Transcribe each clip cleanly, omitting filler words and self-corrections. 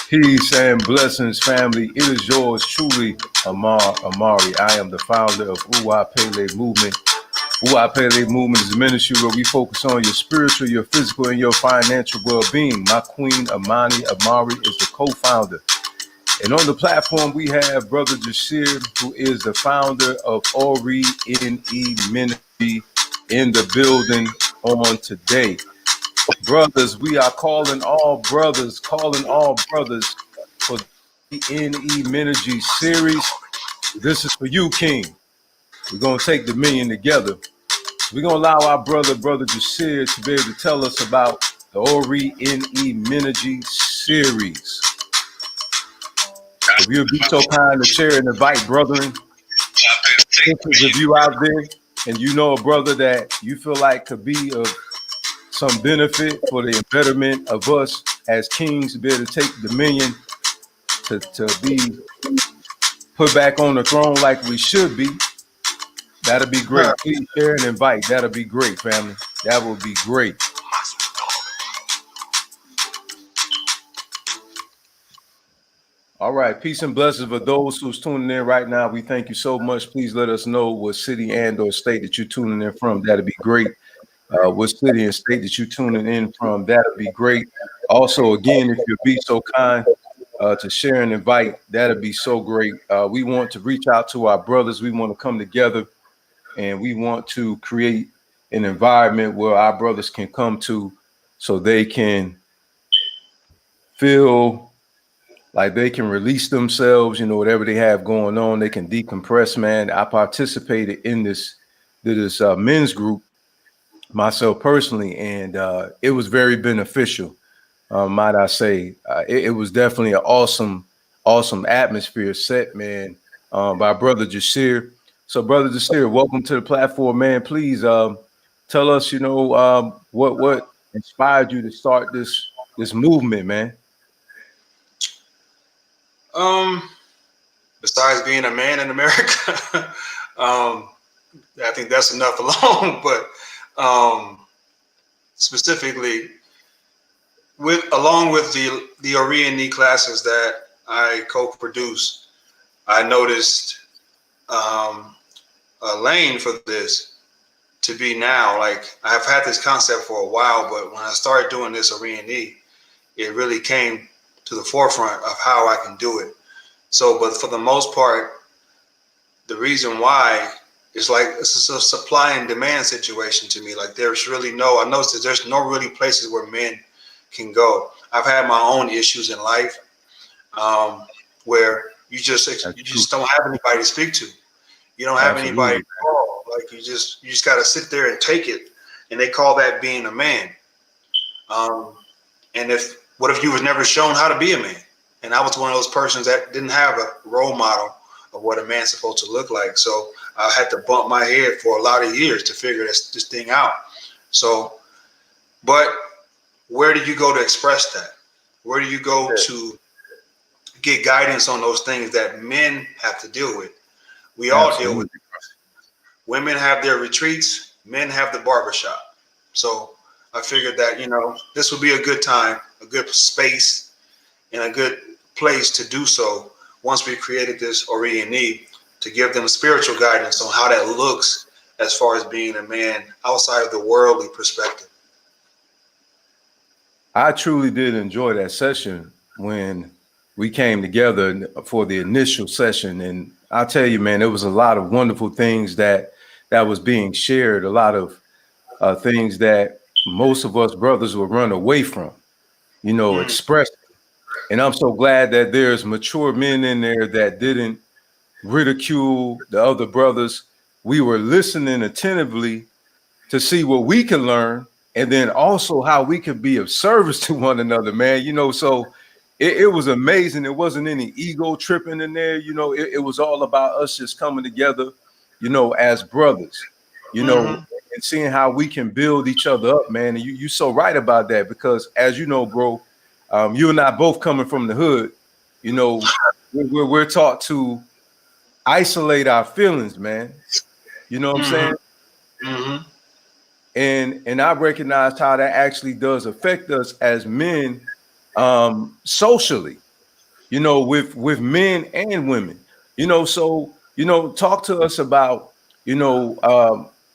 Peace and blessings, family. It is yours truly, Amari. I am the founder of Uwapele Movement. Uwapele Movement is a ministry where we focus on your spiritual, your physical, and your financial well-being. My queen, Amari, is the co-founder. And on the platform, we have Brother Jasir, who is the founder of Ori NE Menergy, in the building on today. Brothers, we are calling all brothers for the NE Menergy series. This is for you, King. We're going to take dominion together. We're going to allow our brother Jasir, to be able to tell us about the Ori NE Menergy series. If you'll be so kind to share and invite brethren, if you out there and you know a brother that you feel like could be of some benefit for the betterment of us as kings, to be able to take dominion, to be put back on the throne like we should be, that'll be great. Please share and invite. That'll be great, family. That will be great. All right, peace and blessings for those who's tuning in right now. We thank you so much. Please let us know what city and or state that you're tuning in from. That'll be great. What city and state that you're tuning in from, that'll be great. Also, again, if you'll be so kind to share and invite, that'll be so great. We want to reach out to our brothers. We want to come together and we want to create an environment where our brothers can come to so they can feel like they can release themselves, whatever they have going on, they can decompress, man. I participated in this men's group myself personally, and it was very beneficial, might I say. It was definitely an awesome atmosphere set, man, by Brother Jasir. So, Brother Jasir, welcome to the platform, man. Please tell us, what inspired you to start this movement, man. Besides being a man in America, I think that's enough alone. But specifically, along with the Ori NE classes that I co-produce, I noticed a lane for this to be now. Like, I've had this concept for a while, but when I started doing this Ori NE, it really came to the forefront of how I can do it. So, but for the most part, the reason why is like, it's a supply and demand situation to me. Like, there's really I noticed that there's no really places where men can go. I've had my own issues in life where you just don't have anybody to speak to. You don't have anybody to call. Like, you just got to sit there and take it. And they call that being a man. And what if you was never shown how to be a man? And I was one of those persons that didn't have a role model of what a man's supposed to look like. So I had to bump my head for a lot of years to figure this thing out. So, but where do you go to express that? Where do you go to get guidance on those things that men have to deal with? We all deal with it. Women have their retreats, men have the barbershop. So I figured that, this would be a good time, a good space, and a good place to do so once we created this Ori NE, to give them spiritual guidance on how that looks as far as being a man outside of the worldly perspective. I truly did enjoy that session when we came together for the initial session. And I'll tell you, man, there was a lot of wonderful things that was being shared, a lot of things that most of us brothers would run away from, express. And I'm so glad that there's mature men in there that didn't ridicule the other brothers. We were listening attentively to see what we can learn, and then also how we can be of service to one another, man. So it was amazing. There wasn't any ego tripping in there. It was all about us just coming together, as brothers, and seeing how we can build each other up, man. And you're so right about that, because as you know, bro, you and I both coming from the hood, we're taught to isolate our feelings, man. You know what I'm saying? Mm-hmm. And I recognized how that actually does affect us as men, socially, with men and women, so, talk to us about,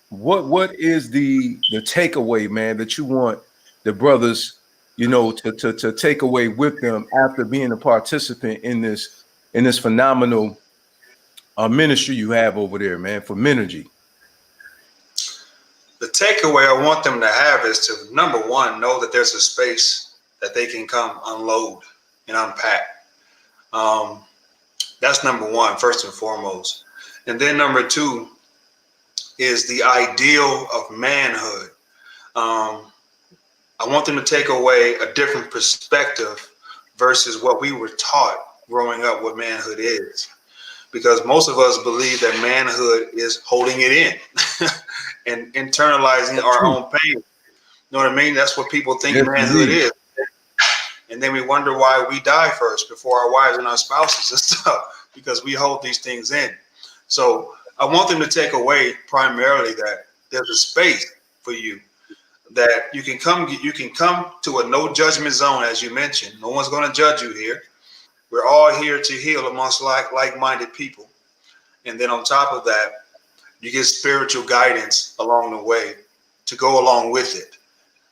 what is the takeaway, man, that you want the brothers, to take away with them after being a participant in this phenomenal ministry you have over there, man, for Menergy. The takeaway I want them to have is to, number one, know that there's a space that they can come unload and unpack. That's number one, first and foremost. And then number two is the ideal of manhood. I want them to take away a different perspective versus what we were taught growing up what manhood is. Because most of us believe that manhood is holding it in and internalizing our own pain. You know what I mean? That's what people think manhood is. And then we wonder why we die first before our wives and our spouses and stuff, because we hold these things in. So I want them to take away primarily that there's a space for you, that you can come to a no judgment zone, as you mentioned. No one's going to judge you here. We're all here to heal amongst like-minded people. And then on top of that, you get spiritual guidance along the way to go along with it.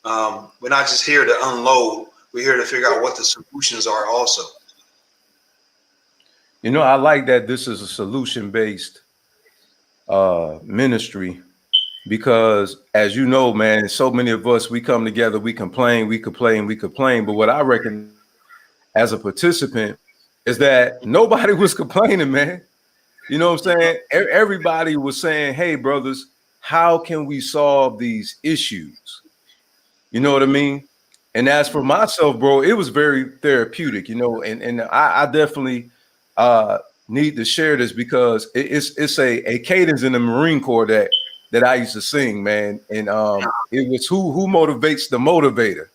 We're not just here to unload. We're here to figure out what the solutions are also. I like that this is a solution-based ministry, because as you know, man, so many of us, we come together, we complain. But what I reckon as a participant is that nobody was complaining, man. You know what I'm saying? Everybody was saying, hey, brothers, how can we solve these issues? You know what I mean? And as for myself, bro, it was very therapeutic, and I definitely need to share this, because it's a cadence in the Marine Corps that I used to sing, man. And it was who motivates the motivator.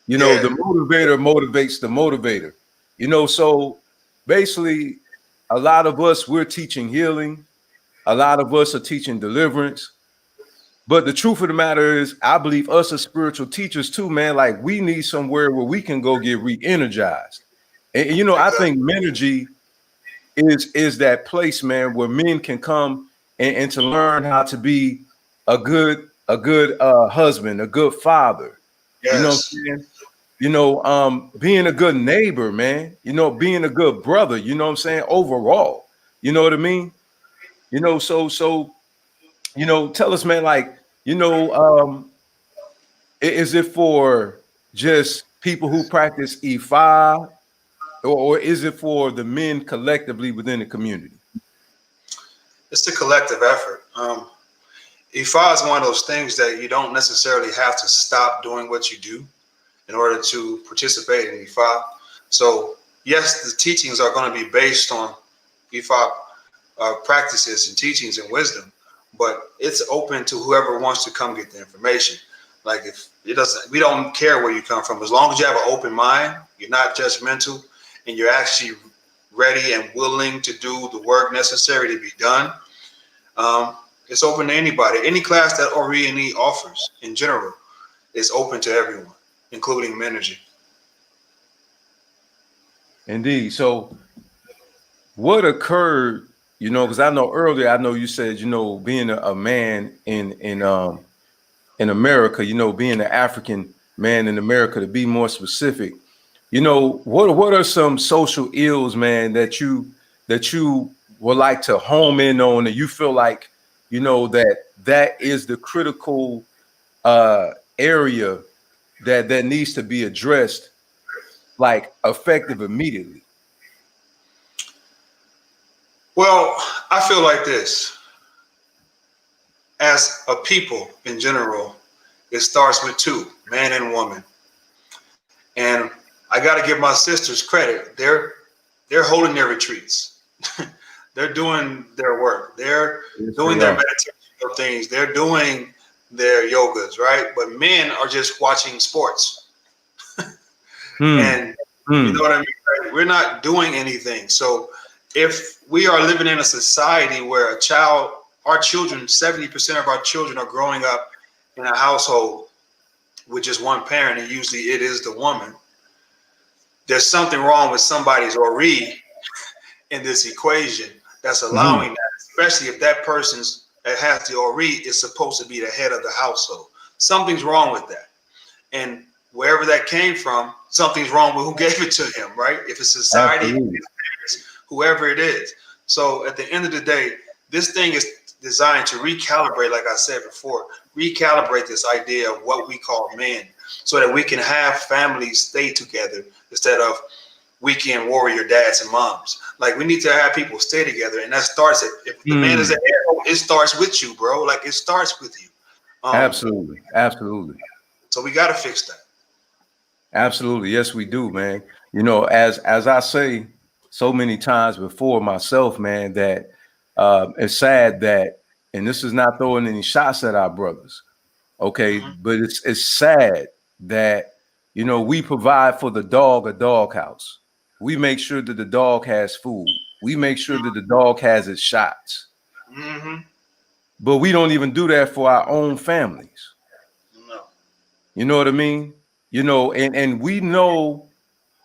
The motivator motivates the motivator. So basically, a lot of us, we're teaching healing. A lot of us are teaching deliverance. But the truth of the matter is, I believe us as spiritual teachers too, man, like we need somewhere where we can go get re-energized. And I think Menergy is that place, man, where men can come and to learn how to be a good husband, a good father. Yes. You know what I'm saying? Being a good neighbor, man, being a good brother, you know what I'm saying? Overall, you know what I mean? So tell us, man, like, is it for just people who practice E5, or is it for the men collectively within the community? It's a collective effort. E5 is one of those things that you don't necessarily have to stop doing what you do in order to participate in E5. So yes, the teachings are going to be based on E5 practices and teachings and wisdom, but it's open to whoever wants to come get the information. Like, if it doesn't, we don't care where you come from, as long as you have an open mind, you're not judgmental, and you're actually ready and willing to do the work necessary to be done. It's open to anybody. Any class that RE&E offers in general is open to everyone, including Menergy. Indeed. So what occurred, because I know earlier, I know you said, being a man in America, being an African man in America, to be more specific, what are some social ills, man, that you would like to home in on, and you feel like, that is the critical area that needs to be addressed, like effective immediately? Well, I feel like this. As a people in general, it starts with two, man and woman. And I got to give my sisters credit. They're holding their retreats. They're doing their work. They're doing their meditation things. They're doing their yogas, right? But men are just watching sports. And you know what I mean? Right? We're not doing anything. So if we are living in a society where our children, 70% of our children are growing up in a household with just one parent, and usually it is the woman, there's something wrong with somebody's ori in this equation that's allowing that, especially if that person's that has the ori is supposed to be the head of the household. Something's wrong with that. And wherever that came from, something's wrong with who gave it to him, right? If it's society, whoever it is. So at the end of the day, this thing is designed to recalibrate, like I said before, recalibrate this idea of what we call men so that we can have families stay together instead of weekend warrior dads and moms. Like, we need to have people stay together. And that starts if the man is an arrow, it starts with you, bro. Like, it starts with you. Absolutely. So we got to fix that. Absolutely. Yes, we do, man. You know, as I say so many times before myself, man, that it's sad that, and this is not throwing any shots at our brothers, okay, but it's sad that, you know, we provide for the dog a doghouse. We make sure that the dog has food. We make sure that the dog has its shots. But we don't even do that for our own families. No. You know what I mean? You know, and we know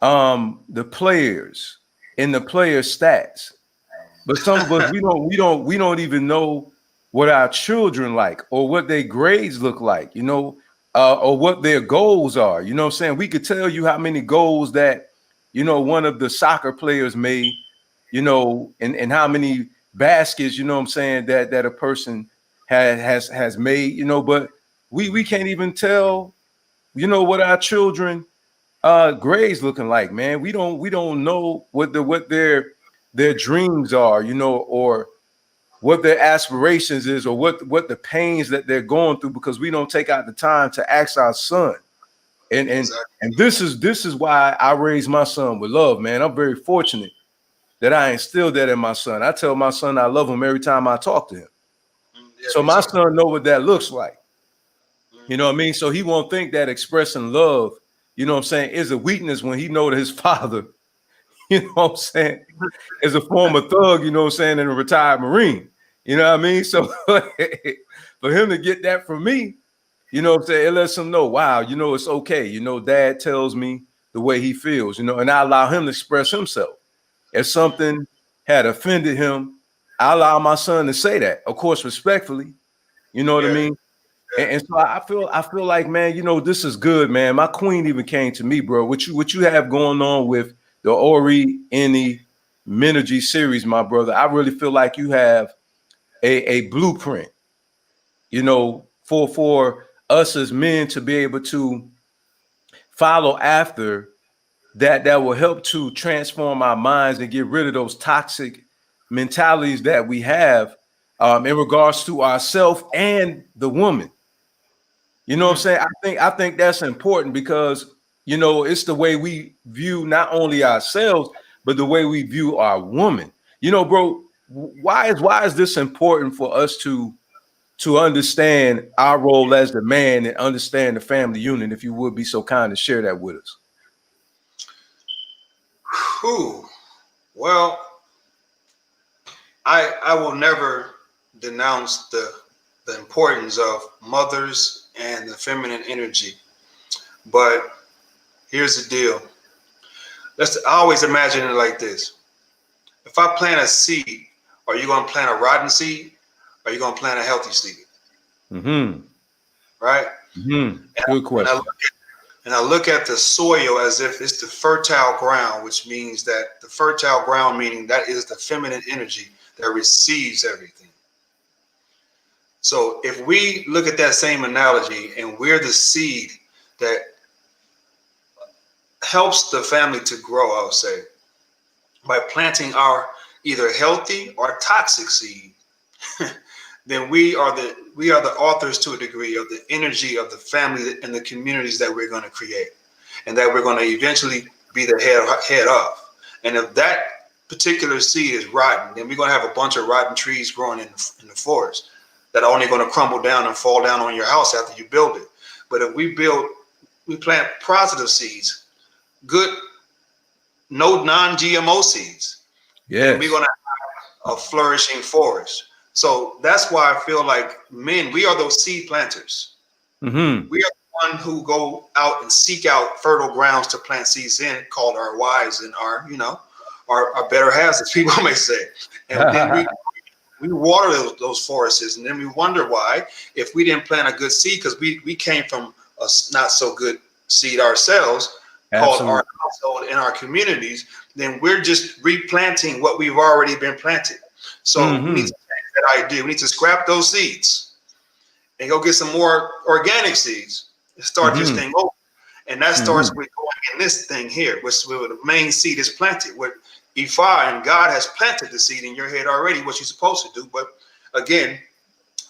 the players and the player stats, but some of us we don't even know what our children like or what their grades look like, you know, or what their goals are. You know what I'm saying? We could tell you how many goals that, you know, one of the soccer players made, you know, and how many baskets, you know what I'm saying, that a person has made, you know, but we can't even tell, you know, what our children grades looking like, man. We don't know what their dreams are, you know, or what their aspirations is, or what the pains that they're going through, because we don't take out the time to ask our son. And this is why I raised my son with love, man. I'm very fortunate that I instilled that in my son. I tell my son I love him every time I talk to him. So my son know what that looks like. You know what I mean? So he won't think that expressing love, you know what I'm saying, is a weakness when he know that his father, you know what I'm saying, is a former thug, you know what I'm saying, and a retired Marine. You know what I mean? So for him to get that from me, you know what I'm saying, it lets him know, wow, you know, it's okay. You know, dad tells me the way he feels, you know, and I allow him to express himself. If something had offended him, I allow my son to say that, of course, respectfully. You know what I mean? And so I feel like, man, you know, this is good, man. My queen even came to me, bro. What you have going on with the Ori Any Menergy series, my brother, I really feel like you have a blueprint, you know, for us as men to be able to follow after that will help to transform our minds and get rid of those toxic mentalities that we have in regards to ourselves and the woman. You know what I'm saying? I think that's important because, you know, it's the way we view not only ourselves, but the way we view our woman. You know, bro, why is this important for us to understand our role as the man and understand the family unit? If you would be so kind to share that with us. Well, I will never denounce the importance of mothers and the feminine energy, but here's the deal. I always imagine it like this. If I plant a seed, are you going to plant a rotten seed? Or are you going to plant a healthy seed? Right? Good question. And I look at the soil as if it's the fertile ground, which means that the fertile ground, meaning that is the feminine energy that receives everything. So if we look at that same analogy and we're the seed that helps the family to grow, I would say, by planting our either healthy or toxic seed, then we are the authors to a degree of the energy of the family and the communities that we're going to create, and that we're going to eventually be the head of. And if that particular seed is rotten, then we're going to have a bunch of rotten trees growing in the forest that are only going to crumble down and fall down on your house after you build it. But if we plant positive seeds, good, no non-GMO seeds, then we're going to have a flourishing forest. So that's why I feel like men, we are those seed planters. We are the one who go out and seek out fertile grounds to plant seeds in, called our wives and our, our better halves, as people may say. And then we water those forests, and then we wonder why, if we didn't plant a good seed, because we came from a not so good seed ourselves, called our household in our communities, then we're just replanting what we've already been planted. So we need to change that idea. We need to scrap those seeds and go get some more organic seeds and start this thing over. And that starts with going in this thing here, which where the main seed is planted. With Ifa, and God has planted the seed in your head already, what you're supposed to do. But again,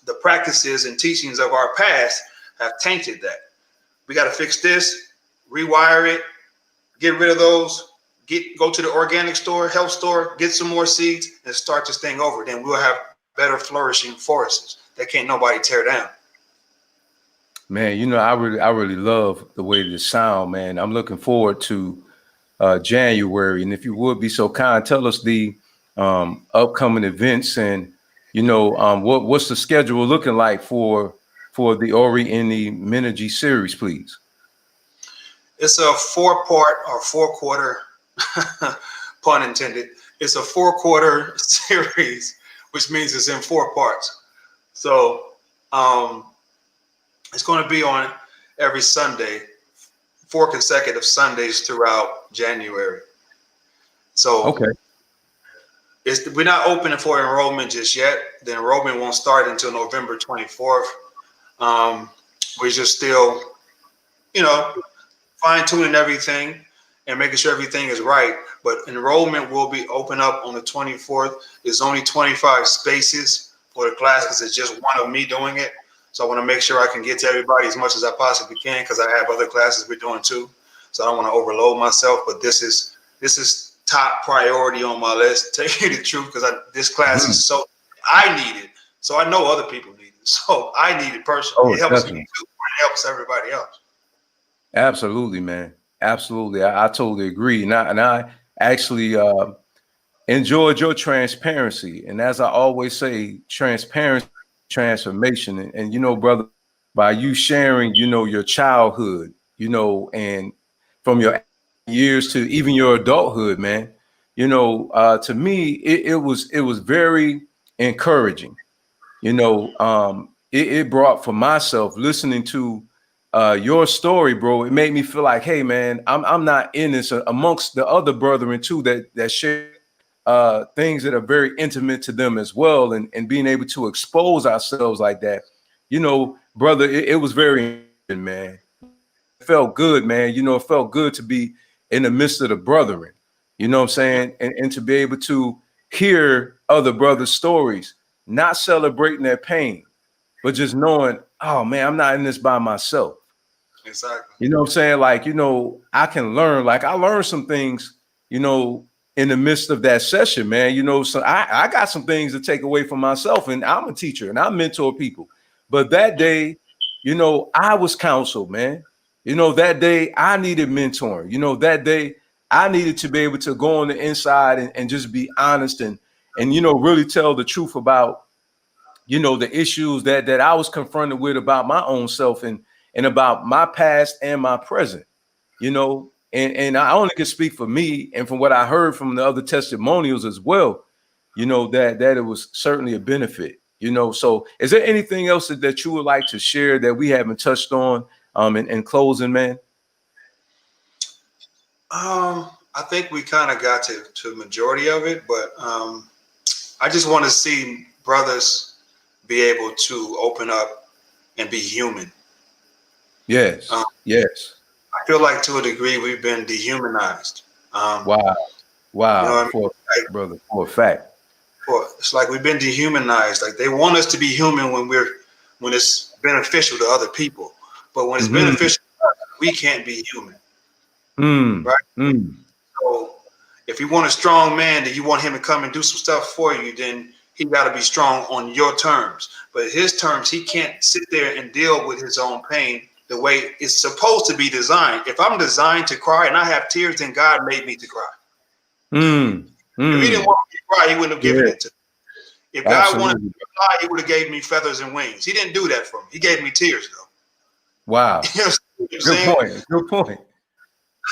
the practices and teachings of our past have tainted that. We got to fix this, rewire it, get rid of those, go to the organic store, health store, get some more seeds, and start this thing over. Then we'll have better flourishing forests that can't nobody tear down. Man, I really love the way this sound, man. I'm looking forward to January, and if you would be so kind, tell us the upcoming events, and what's the schedule looking like for the Ori in the Menergy series, please. It's a 4-quarter, pun intended. It's a 4-quarter series, which means it's in 4 parts. So it's going to be on every Sunday, 4 consecutive Sundays throughout January. So okay, we're not opening for enrollment just yet. The enrollment won't start until November 24th. We're just still, fine-tuning everything and making sure everything is right. But enrollment will be open up on the 24th. There's only 25 spaces for the class because it's just one of me doing it. So I want to make sure I can get to everybody as much as I possibly can, because I have other classes we're doing too. So I don't want to overload myself, but this is top priority on my list. Tell you the truth, because this class is so, I need it. So I know other people need it. So I need it personally. It helps me too. It helps everybody else. Absolutely, man. Absolutely. I totally agree. And I actually enjoyed your transparency. And as I always say, transparency, transformation. And brother, by you sharing, your childhood, and from your years to even your adulthood, man, to me, it was very encouraging. It brought, for myself, listening to your story, bro, it made me feel like, hey, man, I'm not in this amongst the other brethren too that share things that are very intimate to them as well, and being able to expose ourselves like that, brother, it was very, man. It felt good, man. It felt good to be in the midst of the brethren, you know what I'm saying, and to be able to hear other brothers' stories, not celebrating their pain, but just knowing, oh man, I'm not in this by myself. Exactly. You know what I'm saying? Like, I can learn. Like, I learned some things, in the midst of that session, man. So I got some things to take away from myself, and I'm a teacher and I mentor people. But that day, I was counseled, man. That day I needed mentoring. That day I needed to be able to go on the inside and just be honest and really tell the truth about the issues that I was confronted with about my own self and about my past and my present, and I only can speak for me and from what I heard from the other testimonials as well, that it was certainly a benefit, So is there anything else that you would like to share that we haven't touched on in closing, man? I think we kind of got to the majority of it, but I just want to see brothers be able to open up and be human. Yes. Yes. I feel like to a degree we've been dehumanized. Wow. For a fact. It's like we've been dehumanized. Like they want us to be human when it's beneficial to other people, but when it's beneficial to us, we can't be human. Right? So if you want a strong man, that you want him to come and do some stuff for you, then he got to be strong on your terms. But his terms, he can't sit there and deal with his own pain the way it's supposed to be designed. If I'm designed to cry and I have tears, then God made me to cry. If he didn't want me to cry, he wouldn't have given it to me. If God wanted me to fly, he would have gave me feathers and wings. He didn't do that for me. He gave me tears, though. Wow. what you're Good saying? point. Good point.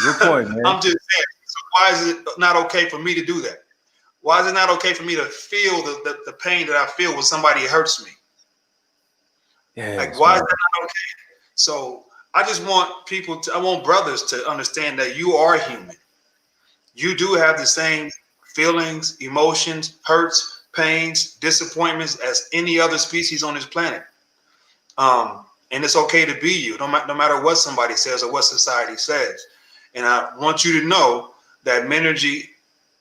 Good point, man. I'm just saying. So why is it not okay for me to do that? Why is it not okay for me to feel the pain that I feel when somebody hurts me? Yes, Like, why man. is that not okay? So I just want I want brothers to understand that you are human. You do have the same feelings, emotions, hurts, pains, disappointments as any other species on this planet. And it's okay to be you, no matter what somebody says or what society says. And I want you to know that Menergy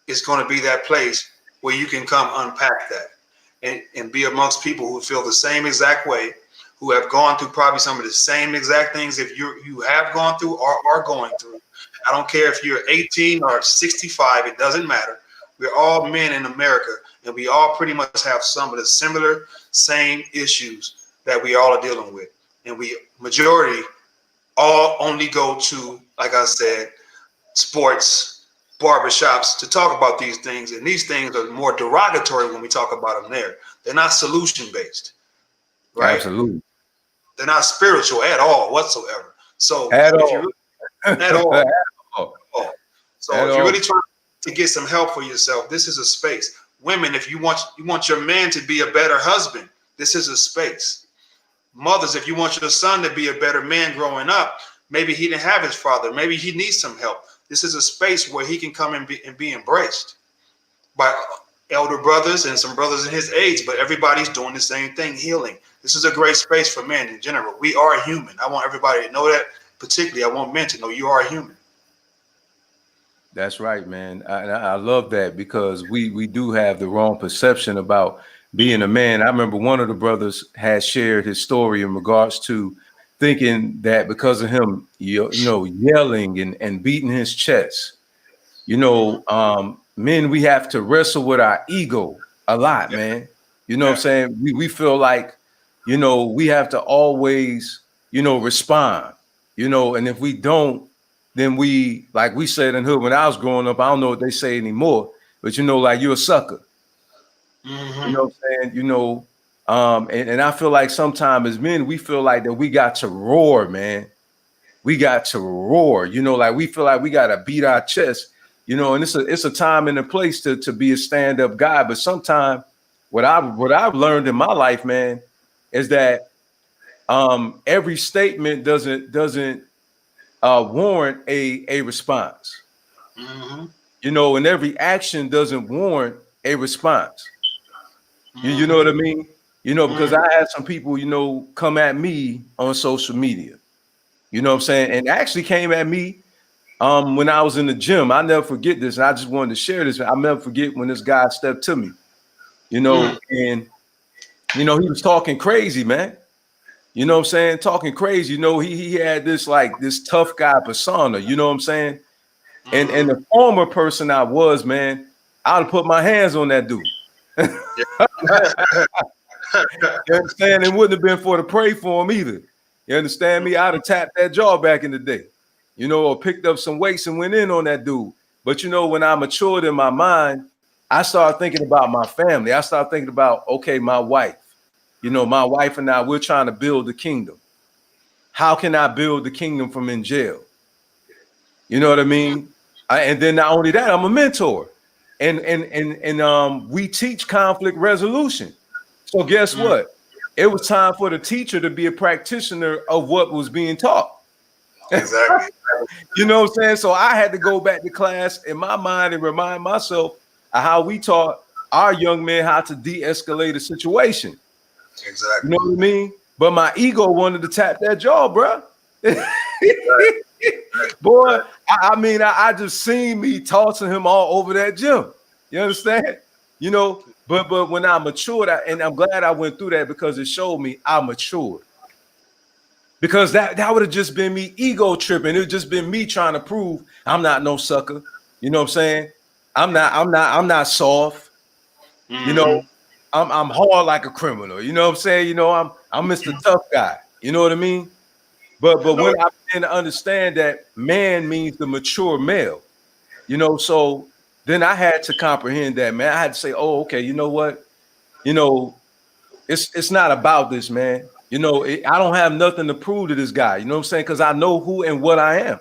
is going to be that place where you can come unpack that and be amongst people who feel the same exact way, who have gone through probably some of the same exact things if you have gone through or are going through. I don't care if you're 18 or 65, it doesn't matter. We're all men in America, and we all pretty much have some of the same issues that we all are dealing with. And we majority all only go to, like I said, sports, barbershops to talk about these things. And these things are more derogatory when we talk about them there. They're not solution based, right? Absolutely. They're not spiritual at all whatsoever. So At if you all. at all, At all. so At if you're all. really trying to get some help for yourself, this is a space. Women, if you want your man to be a better husband, this is a space. Mothers, if you want your son to be a better man growing up, maybe he didn't have his father, maybe he needs some help. This is a space where he can come and be embraced by elder brothers and some brothers in his age, but everybody's doing the same thing, healing. This is a great space for men in general. We are human. I want everybody to know that. Particularly, I want men to know you are human. That's right, man. I love that because we do have the wrong perception about being a man. I remember one of the brothers had shared his story in regards to thinking that because of him, yelling and beating his chest, men, we have to wrestle with our ego a lot, man. You know what I'm saying? We feel like, we have to always, respond, and if we don't, then we, like we said in hood when I was growing up, I don't know what they say anymore, but like you're a sucker. Mm-hmm. You know what I'm saying? And I feel like sometimes as men, we feel like that we got to roar, man. We got to roar, like we feel like we got to beat our chest, and it's a time and a place to be a stand-up guy. But sometimes what I've learned in my life, man, is that every statement doesn't warrant a response. Mm-hmm. And every action doesn't warrant a response. You know what I mean? Because I had some people, come at me on social media. You know what I'm saying? And actually came at me when I was in the gym. I never forget this. And I just wanted to share this. I'll never forget when this guy stepped to me, and he was talking crazy, man. You know what I'm saying? Talking crazy. He had this tough guy persona, you know what I'm saying? And the former person I was, man, I'd have put my hands on that dude. You understand? It wouldn't have been for to pray for him either. You understand me? I'd have tapped that jaw back in the day, or picked up some weights and went in on that dude. But when I matured in my mind, I started thinking about my family. I started thinking about, okay, my wife. My wife and I, we're trying to build the kingdom. How can I build the kingdom from in jail? You know what I mean? And then not only that, I'm a mentor. And we teach conflict resolution. So guess what? It was time for the teacher to be a practitioner of what was being taught. Exactly. You know what I'm saying? So I had to go back to class in my mind and remind myself of how we taught our young men how to de-escalate a situation. Exactly. You know what I mean? But my ego wanted to tap that jaw, bro. Boy, I just seen me tossing him all over that gym. You understand? But when I matured, and I'm glad I went through that because it showed me I matured. Because that would have just been me ego tripping. It would just been me trying to prove I'm not no sucker. You know what I'm saying? I'm not soft. I'm hard like a criminal. You know what I'm saying? I'm Mr. Tough Guy. You know what I mean? But when I began to understand that man means the mature male, so then I had to comprehend that, man. I had to say, oh, okay, you know what? It's not about this, man. You know, I don't have nothing to prove to this guy. You know what I'm saying? Because I know who and what I am.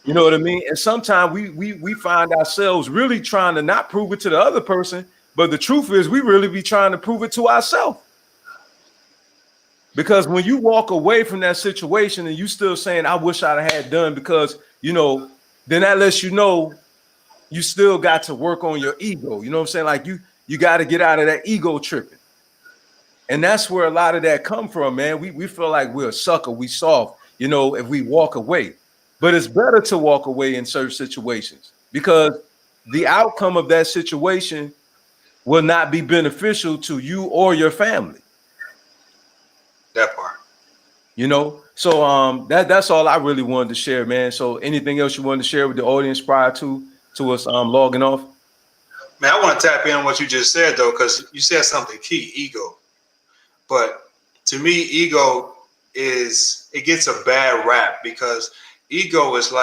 You know what I mean? And sometimes we find ourselves really trying to not prove it to the other person, but the truth is we really be trying to prove it to ourselves. Because when you walk away from that situation and you still saying, I wish I'd had done, because, you know, then that lets you know you still got to work on your ego. You know what I'm saying? Like you got to get out of that ego tripping. And that's where a lot of that come from, man. We feel like we're a sucker, we soft, you know, if we walk away. But it's better to walk away in certain situations because the outcome of that situation will not be beneficial to you or your family. That part. You know, so that's all I really wanted to share, man. So anything else you wanted to share with the audience prior to us logging off? Man, I want to tap in on what you just said though, because you said something key, ego. But to me, ego it gets a bad rap because ego is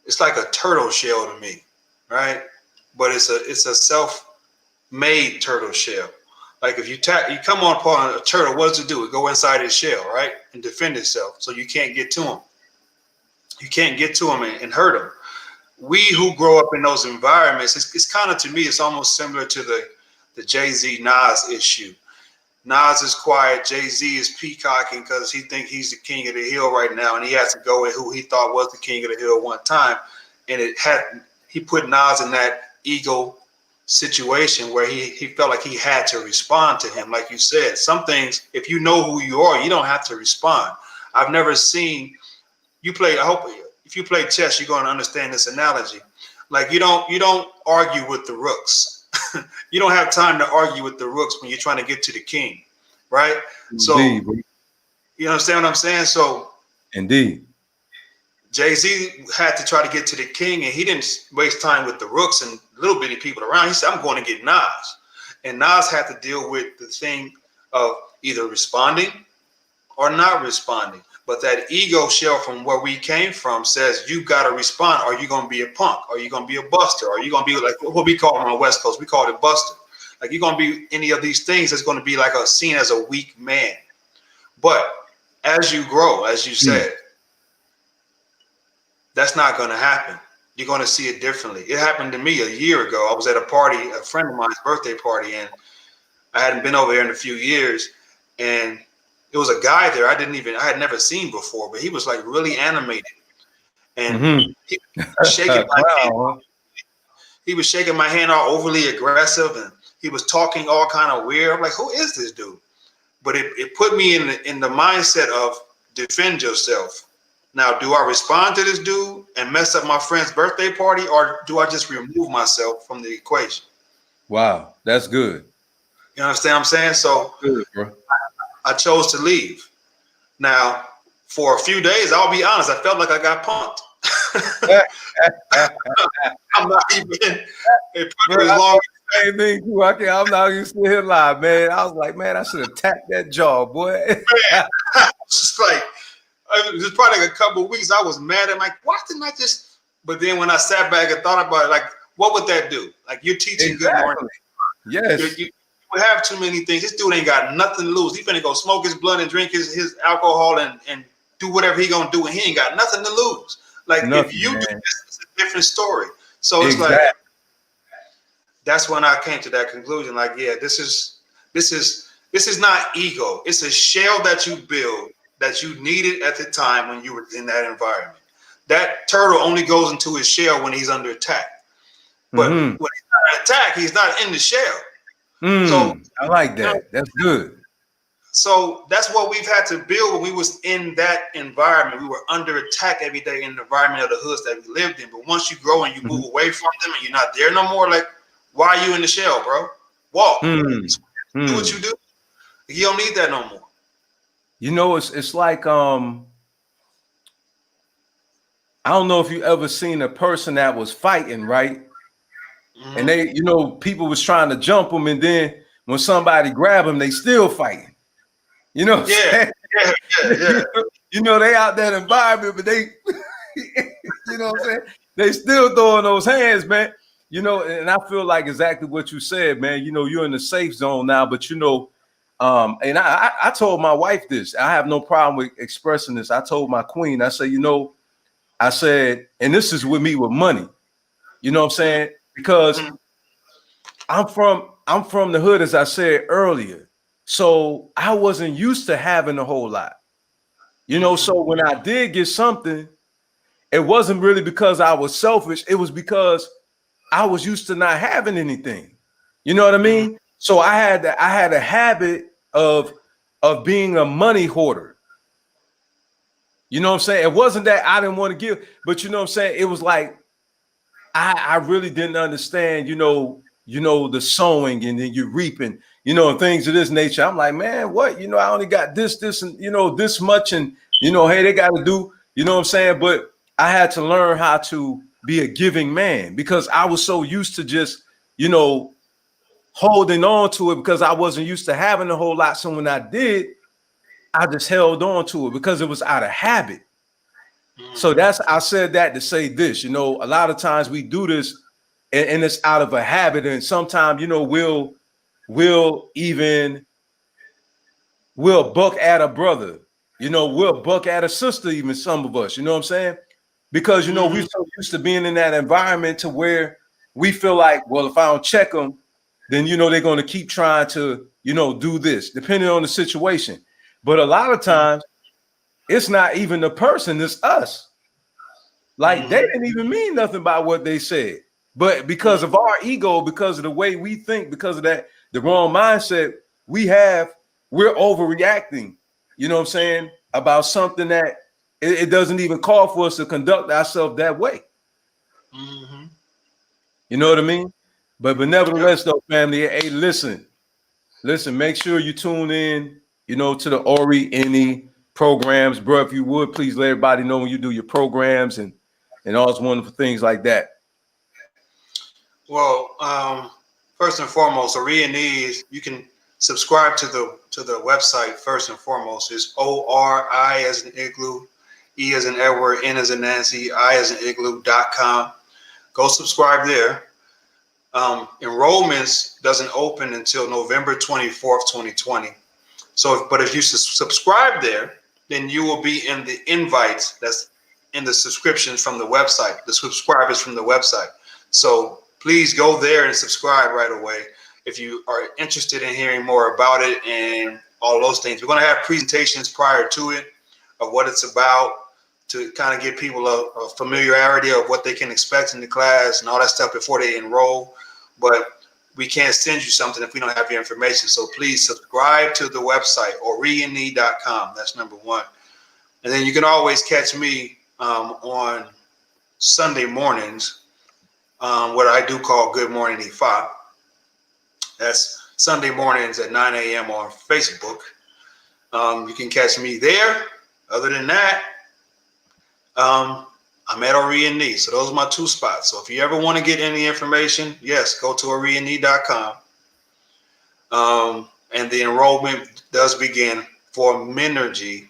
it's like a turtle shell to me, right? But it's a self-made turtle shell. Like if you come upon a turtle, what does it do? It go inside its shell, right, and defend itself, so you can't get to him. You can't get to him and hurt him. We who grow up in those environments, it's kind of, to me, it's almost similar to the Jay-Z Nas issue. Nas is quiet. Jay-Z is peacocking because he thinks he's the king of the hill right now, and he has to go with who he thought was the king of the hill one time, and he put Nas in that ego situation where he felt like he had to respond to him. Like you said, some things, if you know who you are, you don't have to respond. I've never seen you play. I hope if you play chess, you're going to understand this analogy. Like you don't argue with the rooks. You don't have time to argue with the rooks when you're trying to get to the king, right? So Indeed. you understand what I'm saying? So indeed, Jay-Z had to try to get to the king, and he didn't waste time with the rooks and little bitty people around. He said, I'm going to get Nas. And Nas had to deal with the thing of either responding or not responding. But that ego shell from where we came from says, you got to respond. Are you going to be a punk? Are you going to be a buster? Are you going to be like what we call it on the West Coast? We call it buster. Like you're going to be any of these things that's going to be like seen as a weak man. But as you grow, as you said, that's not going to happen. You're going to see it differently. It happened to me a year ago. I was at a party, a friend of mine's birthday party, and I hadn't been over there in a few years. And it was a guy there I had never seen before, but he was like really animated. And he was shaking my hand. He was shaking my hand all overly aggressive, and he was talking all kind of weird. I'm like, who is this dude? But it put me in the mindset of defend yourself. Now, do I respond to this dude and mess up my friend's birthday party, or do I just remove myself from the equation? Wow, that's good. You understand what I'm saying? So good, bro. I chose to leave. Now, for a few days, I'll be honest, I felt like I got punked. I'm not even. It probably was long. Same thing too. I'm not even still here live, man. I was like, man, I should have tapped that jaw, boy. Man, it's just like. It was probably like a couple of weeks. I was mad. I'm like, why didn't I just? But then when I sat back and thought about it, like, what would that do? Like, you're teaching good morning. Yes. You have too many things. This dude ain't got nothing to lose. He finna go smoke his blunt and drink his alcohol and do whatever he gonna do, and he ain't got nothing to lose. Like, if you do this, it's a different story. So it's like, that's when I came to that conclusion. Like, yeah, this is not ego. It's a shell that you build that you needed at the time when you were in that environment. That turtle only goes into his shell when he's under attack. But when he's not under attack, he's not in the shell. So I like that. That's good. So that's what we've had to build when we was in that environment. We were under attack every day in the environment of the hoods that we lived in. But once you grow and you move away from them and you're not there no more, like, why are you in the shell, bro? Walk. Do what you do. You don't need that no more. You know, it's like I don't know if you ever seen a person that was fighting, right? And they, you know, people was trying to jump them, and then when somebody grab them, they still fighting. You know, yeah. You know, they out that environment, but they, you know what I'm saying? They still throwing those hands, man. You know, and I feel like exactly what you said, man. You know, you're in the safe zone now, but you know, And I told my wife this. I have no problem with expressing this. I told my queen, I said, I said, and this is with me with money. You know what I'm saying? Because I'm from the hood, as I said earlier. So I wasn't used to having a whole lot. So when I did get something, it wasn't really because I was selfish. It was because I was used to not having anything. You know what I mean? So I had a habit of being a money hoarder. You know what I'm saying? It wasn't that I didn't want to give, but you know what I'm saying? It was like I really didn't understand, the sowing and then you're reaping, and things of this nature. I'm like, man, what? I only got this, and this much, and hey, they got to do, you know what I'm saying? But I had to learn how to be a giving man because I was so used to just, holding on to it because I wasn't used to having a whole lot. So when I did, I just held on to it because it was out of habit. So I said that to say this, a lot of times we do this and it's out of a habit. And sometimes, we'll buck at a brother, we'll buck at a sister, even some of us, you know what I'm saying? Because, we're so used to being in that environment to where we feel like, well, if I don't check them, then, they're going to keep trying to, do this, depending on the situation. But a lot of times it's not even the person, it's us. Like they didn't even mean nothing by what they said. But because of our ego, because of the way we think, because of that, the wrong mindset we're overreacting, you know what I'm saying, about something that it doesn't even call for us to conduct ourselves that way. You know what I mean? But nevertheless, though, family, hey, listen, make sure you tune in, to the Ori NE programs, bro. If you would, please let everybody know when you do your programs and all those wonderful things like that. Well, first and foremost, Ori NE, you can subscribe to the website. First and foremost is ORI as in igloo, E as in Edward, N as in Nancy, I as in igloo.com. Go subscribe there. Enrollments doesn't open until November 24th, 2020. So, but if you subscribe there, then you will be in the invites that's in the subscriptions from the website, the subscribers from the website. So please go there and subscribe right away if you are interested in hearing more about it and all those things. We're going to have presentations prior to it of what it's about to kind of give people a familiarity of what they can expect in the class and all that stuff before they enroll. But we can't send you something if we don't have your information. So please subscribe to the website, orine.com. That's number one. And then you can always catch me on Sunday mornings, what I do call Good Morning Ifa. That's Sunday mornings at 9 a.m. on Facebook. You can catch me there. Other than that, I'm at Ori. So those are my two spots. So if you ever want to get any information, yes, go to orine.com. And the enrollment does begin for Menergy,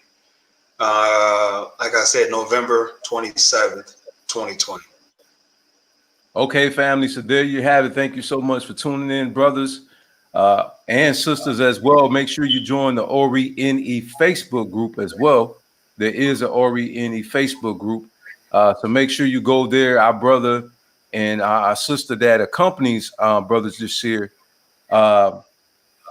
like I said, November 27th, 2020. Okay, family. So there you have it. Thank you so much for tuning in, brothers and sisters as well. Make sure you join the Ori NE Facebook group as well. There is an Ori NE Facebook group. So make sure you go there. Our brother and our sister that accompanies Brother Jasir,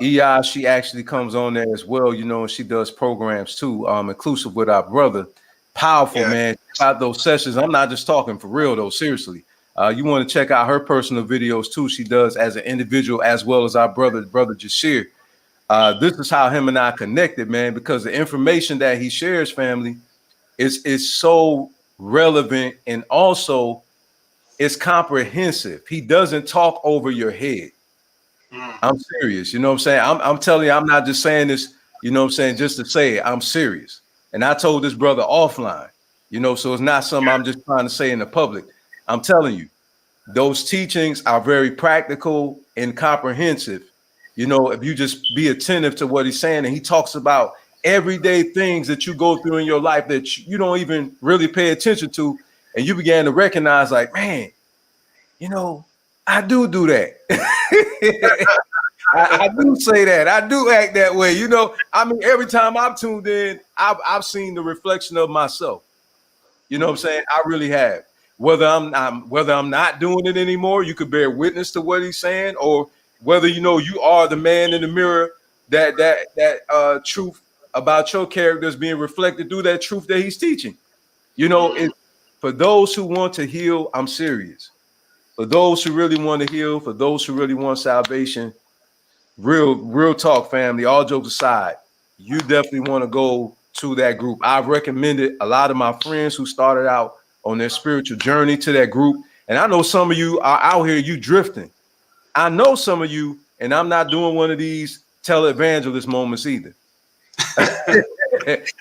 EI, she actually comes on there as well, and she does programs too, inclusive with our brother. Powerful, man. Check out those sessions. I'm not just talking for real, though. Seriously. You want to check out her personal videos too. She does as an individual as well as our brother Jasir. This is how him and I connected, man, because the information that he shares, family, is so relevant and also it's comprehensive. He doesn't talk over your head. I'm serious. You know what I'm saying? I'm telling you, I'm not just saying this, just to say it. I'm serious. And I told this brother offline, so it's not something I'm just trying to say in the public. I'm telling you, those teachings are very practical and comprehensive. If you just be attentive to what he's saying, and he talks about everyday things that you go through in your life that you don't even really pay attention to. And you began to recognize like, man, I do that. I do say that. I do act that way. You know, I mean, every time I've tuned in, I've seen the reflection of myself. You know what I'm saying? I really have. Whether I'm not doing it anymore, you could bear witness to what he's saying, or whether you know you are the man in the mirror that truth about your character is being reflected through that truth that he's teaching. You know, for those who want to heal, I'm serious. For those who really want to heal, for those who really want salvation, real talk, family, all jokes aside, you definitely want to go to that group. I've recommended a lot of my friends who started out on their spiritual journey to that group. And I know some of you are out here, you drifting. I know some of you, and I'm not doing one of these televangelist moments either.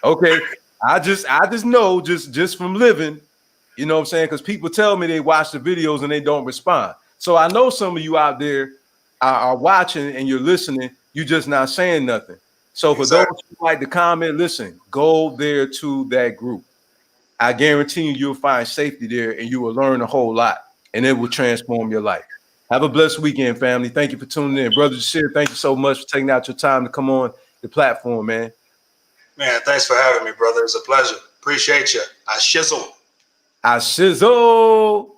Okay. I just know just from living, you know what I'm saying? Because people tell me they watch the videos and they don't respond. So I know some of you out there are watching and you're listening, you're just not saying nothing. So for those who like to comment, listen, go there to that group. I guarantee you'll find safety there and you will learn a whole lot and it will transform your life. Have a blessed weekend, family. Thank you for tuning in. Brother Jasir, thank you so much for taking out your time to come on the platform, man. Man, thanks for having me, brother. It's a pleasure. Appreciate you. I shizzle. I shizzle.